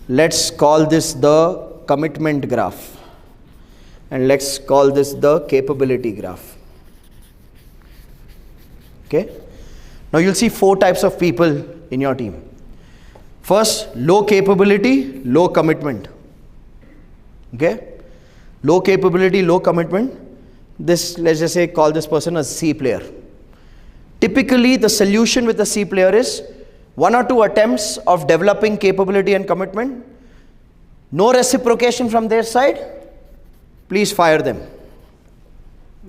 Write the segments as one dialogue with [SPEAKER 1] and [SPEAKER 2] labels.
[SPEAKER 1] Let's call this the commitment graph, and let's call this the capability graph. Okay. Now you'll see 4 types of people in your team. First, low capability, low commitment. Okay. Low capability, low commitment. This, let's just say, call this person a C player. Typically, the solution with the C player is 1 or 2 attempts of developing capability and commitment. No reciprocation from their side. Please fire them.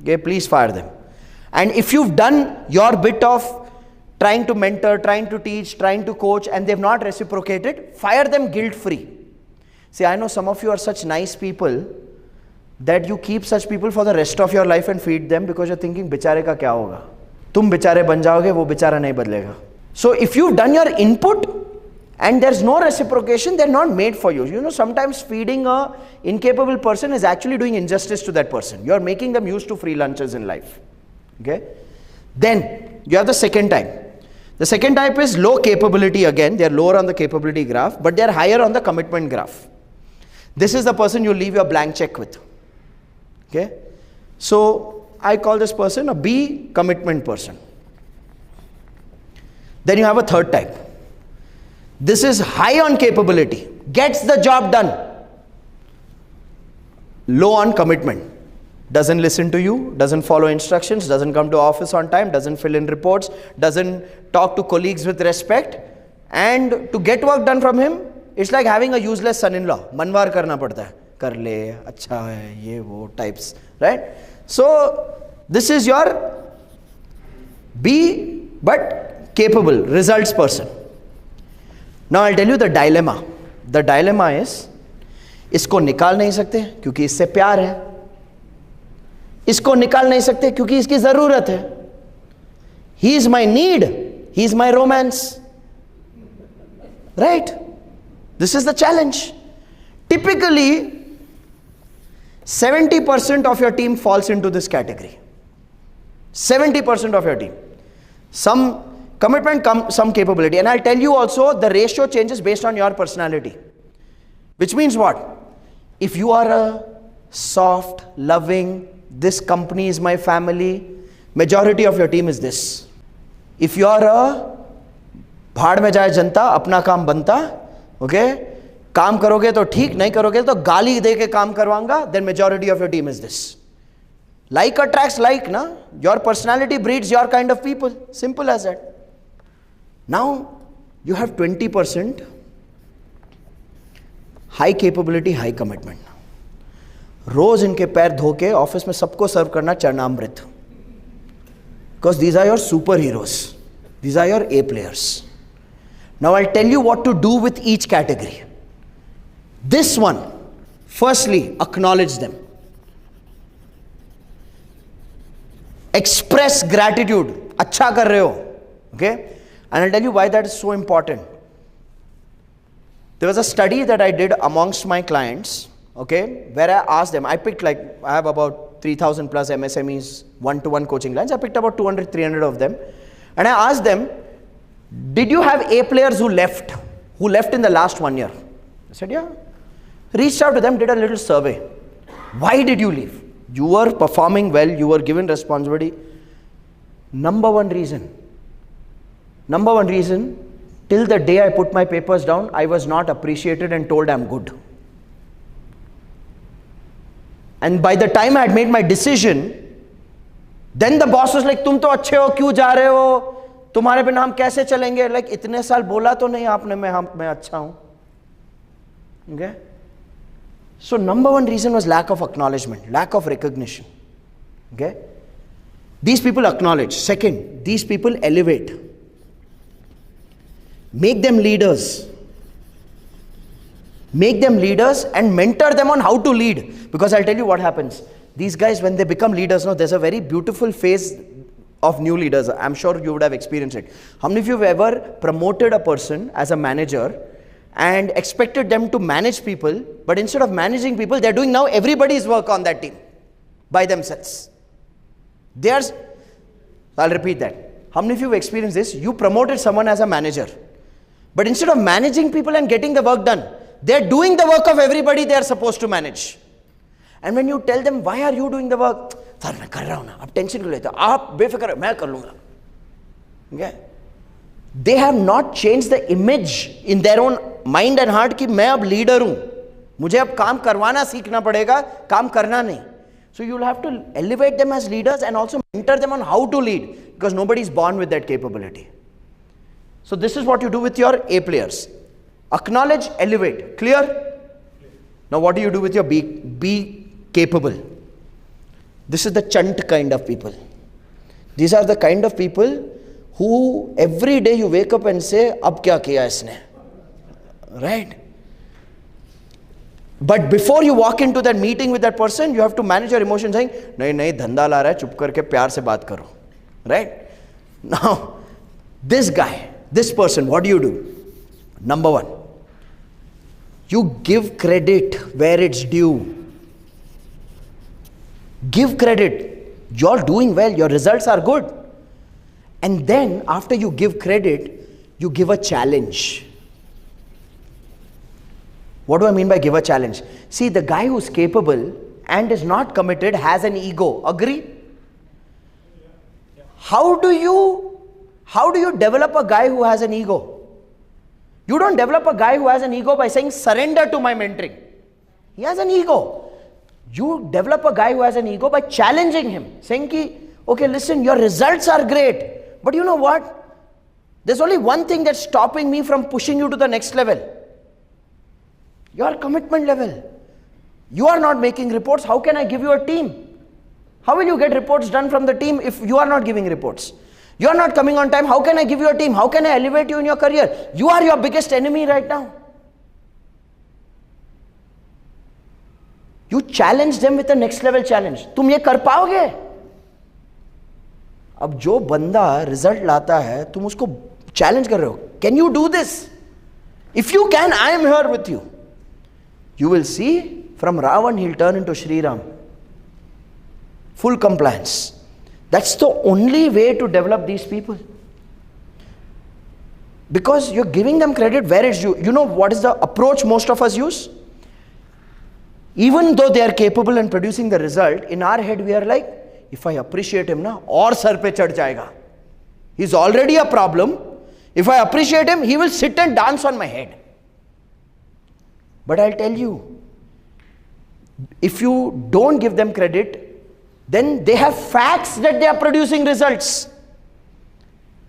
[SPEAKER 1] Okay, please fire them. And if you've done your bit of trying to mentor, trying to teach, trying to coach, and they've not reciprocated, fire them guilt-free. See, I know some of you are such nice people that you keep such people for the rest of your life and feed them because you're thinking, बिचारे का क्या होगा? तुम बिचारे बन जाओगे, वो बिचारा नहीं बदलेगा. So if you've done your input and there's no reciprocation, they're not made for you. You know, sometimes feeding a incapable person is actually doing injustice to that person. You're making them used to free lunches in life. Okay? Then you have the second type. The second type is low capability again. They're lower on the capability graph, but they're higher on the commitment graph. This is the person you leave your blank check with. Okay? So I call this person a B commitment person. Then you have a third type. This is high on capability, gets the job done. Low on commitment. Doesn't listen to you, doesn't follow instructions, doesn't come to office on time, doesn't fill in reports, doesn't talk to colleagues with respect. And to get work done from him, it's like having a useless son-in-law. Manwar karna padta hai. Kar le, acha hai, ye wo types. Right? So, this is your B, but capable, results person. Now, I'll tell you the dilemma. The dilemma is, इसको निकाल नहीं सकते क्योंकि इससे प्यार है. इसको निकाल नहीं सकते क्योंकि इसकी जरूरत है. He is my need. He is my romance. Right? This is the challenge. Typically, 70% of your team falls into this category. 70% of your team. Some commitment, some capability. And I'll tell you also, the ratio changes based on your personality. Which means what? If you are a soft, loving, this company is my family, majority of your team is this. If you are a भाड़ में जाए जनता, अपना काम बनता, okay? काम करोगे तो ठीक, नहीं करोगे तो गाली दे के काम करवाऊंगा, then majority of your team is this. Like attracts like, na? Your personality breeds your kind of people. Simple as that. Now, you have 20% high capability, high commitment. रोज इनके पैर धो के ऑफिस में सबको सर्व करना चरणामृत. Because these are your superheroes. These are your A players. Now I'll tell you what to do with each category. This one, firstly, acknowledge them. Express gratitude. अच्छा कर रहे हो. Okay? And I'll tell you why that is so important. There was a study that I did amongst my clients, okay, where I asked them, I picked I have about 3,000 plus MSMEs, one-to-one coaching clients. I picked about 200, 300 of them. And I asked them, did you have A players who left in the last 1 year? I said, yeah. Reached out to them, did a little survey. Why did you leave? You were performing well, you were given responsibility. Number one reason, till the day I put my papers down, I was not appreciated and told I'm good. And by the time I had made my decision, then the boss was like, तुम तो अच्छे हो, क्यों जा रहे हो? तुम्हारे बिना हम कैसे चलेंगे? Like, इतने साल बोला तो नहीं आपने मैं अच्छा हूं. Okay? So number one reason was lack of acknowledgement, lack of recognition. Okay? These people acknowledge. Second, these people elevate. Make them leaders. Make them leaders and mentor them on how to lead. Because I'll tell you what happens. These guys, when they become leaders, there's a very beautiful phase of new leaders. I'm sure you would have experienced it. How many of you have ever promoted a person as a manager and expected them to manage people, but instead of managing people, they're doing now everybody's work on that team by themselves? I'll repeat that. How many of you have experienced this? You promoted someone as a manager, but instead of managing people and getting the work done, They're doing the work of everybody they are supposed to manage. And when you tell them, why are you doing the work? Sir, मैं कर रहा हूँ ना, आप tension क्यों लेते हो? आप बेफिक्र हो, मैं कर लूँगा. Okay? They have not changed the image in their own mind and heart कि मैं अब leader हूँ. मुझे अब काम करवाना सीखना पड़ेगा, काम करना नहीं. So you'll have to elevate them as leaders and also mentor them on how to lead, because nobody is born with that capability. So this is what you do with your A players. Acknowledge, elevate. Clear? Now what do you do with your B? Be capable. This is the chunt kind of people. These are the kind of people who every day you wake up and say, ab kya kiya isne? Right? But before you walk into that meeting with that person, you have to manage your emotions saying, nahi nahi dhanda la raha hai, chup karke pyar se baat karo. Right? Now, this guy, this person, what do? Number one, you give credit where it's due. Give credit. You're doing well, your results are good. And then after you give credit, you give a challenge. What do I mean by give a challenge? See, the guy who's capable and is not committed has an ego. Agree? How do you develop a guy who has an ego? You don't develop a guy who has an ego by saying, surrender to my mentoring. He has an ego. You develop a guy who has an ego by challenging him, saying, okay, listen, your results are great, but you know what? There's only one thing that's stopping me from pushing you to the next level. Your commitment level. You are not making reports. How can I give you a team? How will you get reports done from the team if you are not giving reports? You are not coming on time. How can I give you a team? How can I elevate you in your career? You are your biggest enemy right now. You challenge them with a next level challenge. तुम ये कर पाओगे? अब जो बंदा result लाता है, तुम उसको चैलेंज कर रहे हो. Can you do this? If you can, I am here with you. You will see from Ravan he'll turn into Shri Ram. Full compliance. That's the only way to develop these people. Because you're giving them credit where it's due. You know what is the approach most of us use? Even though they are capable in producing the result, in our head we are like, if I appreciate him, na, aur sar pe chad jayega. He's already a problem. If I appreciate him, he will sit and dance on my head. But I'll tell you, if you don't give them credit, then they have facts that they are producing results.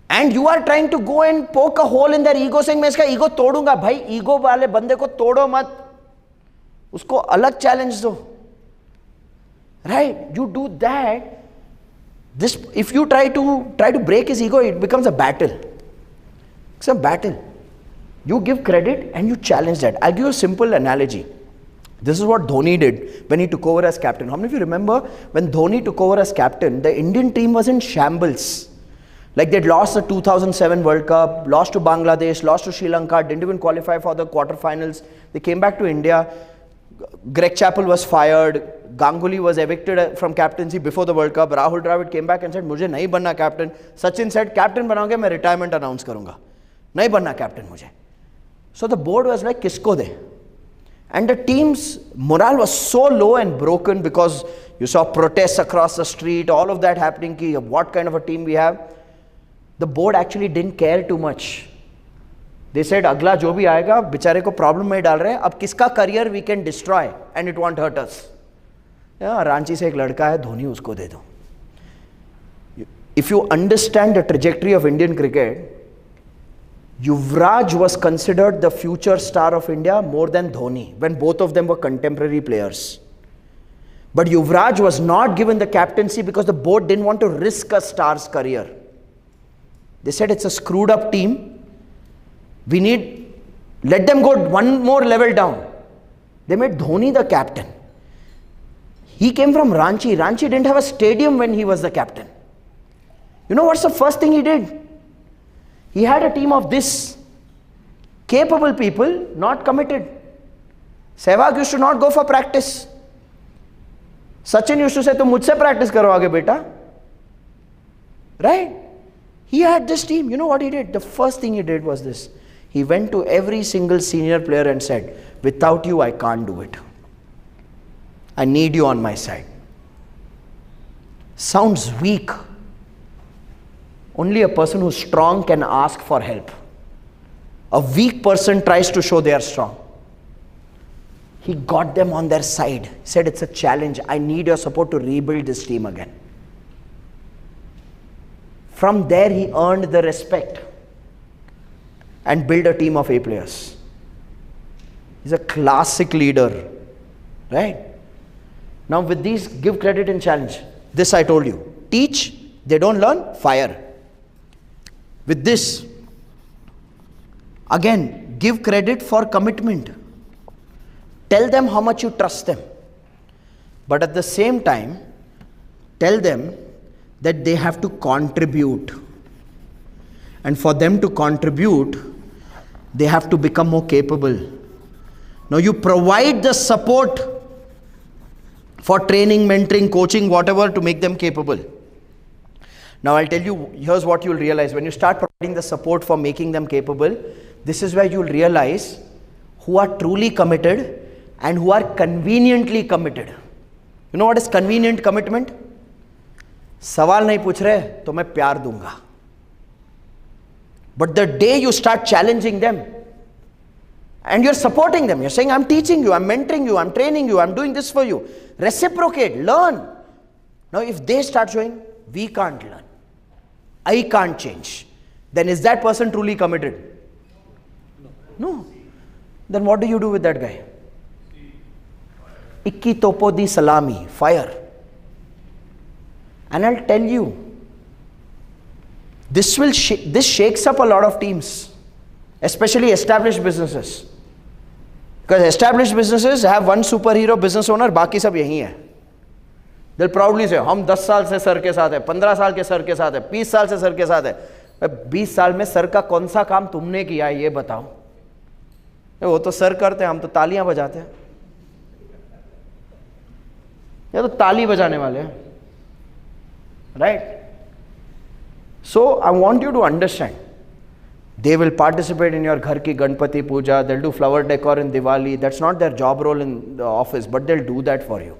[SPEAKER 1] And you are trying to go and poke a hole in their ego saying, मैं इसका ego तोड़ूंगा. भाई, ego वाले बंदे को तोड़ो मत. उसको अलग challenge दो. Right? You do that. This, if you try to break his ego, it becomes a battle. It's a battle. You give credit and you challenge that. I'll give you a simple analogy. This is what Dhoni did when he took over as captain. How many of you remember when Dhoni took over as captain, the Indian team was in shambles. Like they'd lost the 2007 World Cup, lost to Bangladesh, lost to Sri Lanka, didn't even qualify for the quarterfinals. They came back to India. Greg Chappell was fired. Ganguly was evicted from captaincy before the World Cup. Rahul Dravid came back and said, मुझे नहीं बनना captain. Sachin said, captain बनाओगे मैं retirement announce करूँगा. नहीं बनना captain मुझे. So the board was like, किसको दे? And the team's morale was so low and broken because you saw protests across the street, all of that happening, ki what kind of a team we have. The board actually didn't care too much. They said, अगला जो भी आएगा, बेचारे को problem में डाल रहे हैं, अब किसका career we can destroy and it won't hurt us. Ranchi से एक लड़का है, धोनी उसको दे दो. If you understand the trajectory of Indian cricket, Yuvraj was considered the future star of India more than Dhoni when both of them were contemporary players. But Yuvraj was not given the captaincy because the board didn't want to risk a star's career. They said it's a screwed up team. Let them go one more level down. They made Dhoni the captain. He came from Ranchi. Ranchi didn't have a stadium when he was the captain. You know what's the first thing he did? He had a team of this capable people, not committed. Sehwag used to not go for practice. Sachin used to say, "Tum mujhse practice karo aage beta." Right? He had this team. You know what he did? The first thing he did was this. He went to every single senior player and said, without you, I can't do it. I need you on my side. Sounds weak. Only a person who's strong can ask for help. A weak person tries to show they are strong. He got them on their side. He said, it's a challenge. I need your support to rebuild this team again. From there, he earned the respect and built a team of A players. He's a classic leader, right? Now with these, give credit and challenge. This I told you. Teach, they don't learn, fire. With this, again, give credit for commitment. Tell them how much you trust them. But at the same time, tell them that they have to contribute. And for them to contribute, they have to become more capable. Now you provide the support for training, mentoring, coaching, whatever, to make them capable. Now I'll tell you, here's what you'll realize. When you start providing the support for making them capable, this is where you'll realize who are truly committed and who are conveniently committed. You know what is convenient commitment? सवाल नहीं पूछ रहे तो मैं प्यार दूंगा. But the day you start challenging them and you're supporting them, you're saying, I'm teaching you, I'm mentoring you, I'm training you, I'm doing this for you. Reciprocate, learn. Now if they start showing, we can't learn, I can't change, then is that person truly committed? No. Then what do you do with that guy? Ikki topo di salami, fire. And I'll tell you, this shakes up a lot of teams, especially established businesses. Because established businesses have one superhero business owner, बाकी सब यही है. They'll proudly say, हम 10 साल से sir के साथ है, 15 साल के सर के साथ है, 20 साल से सर के साथ है. 20 साल में सर का कौन सा काम तुमने किया है ये बताओ. वो तो सर करते हैं, हम तो तालियां बजाते हैं. ये तो ताली बजाने वाले हैं. Right? So I want you to understand. They will participate in your Ghar Ki Ganpati Puja, they'll do flower decor in Diwali. That's not their job role in the office, but they'll do that for you.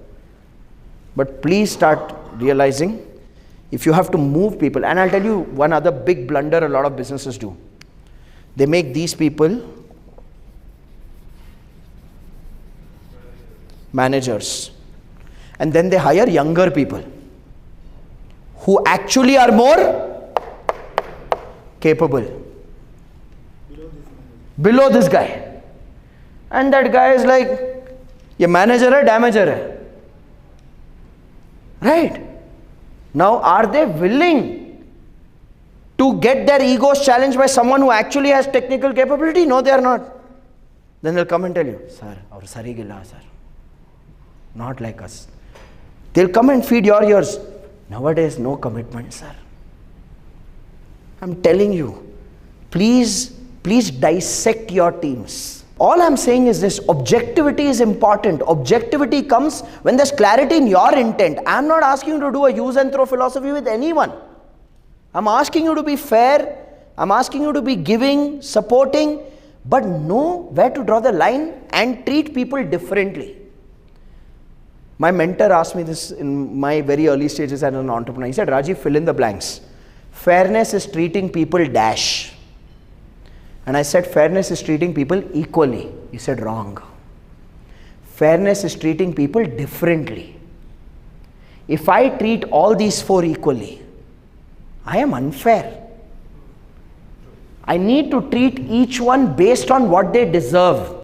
[SPEAKER 1] But please start realizing, if you have to move people, and I'll tell you one other big blunder a lot of businesses do. They make these people managers, and then they hire younger people who actually are more capable below this guy. And that guy is like, ye manager hai, damager hai. Right? Now, are they willing to get their egos challenged by someone who actually has technical capability? No, they are not. Then they'll come and tell you, sir, our sari gilla, sir. Not like us. They'll come and feed your ears. Nowadays, no commitment, sir. I'm telling you, please dissect your teams. All I'm saying is this, objectivity is important. Objectivity comes when there's clarity in your intent. I'm not asking you to do a use and throw philosophy with anyone. I'm asking you to be fair. I'm asking you to be giving, supporting, but know where to draw the line and treat people differently. My mentor asked me this in my very early stages as an entrepreneur. He said, Rajiv, fill in the blanks. Fairness is treating people dash. And I said, fairness is treating people equally. He said, wrong. Fairness is treating people differently. If I treat all these four equally, I am unfair. I need to treat each one based on what they deserve.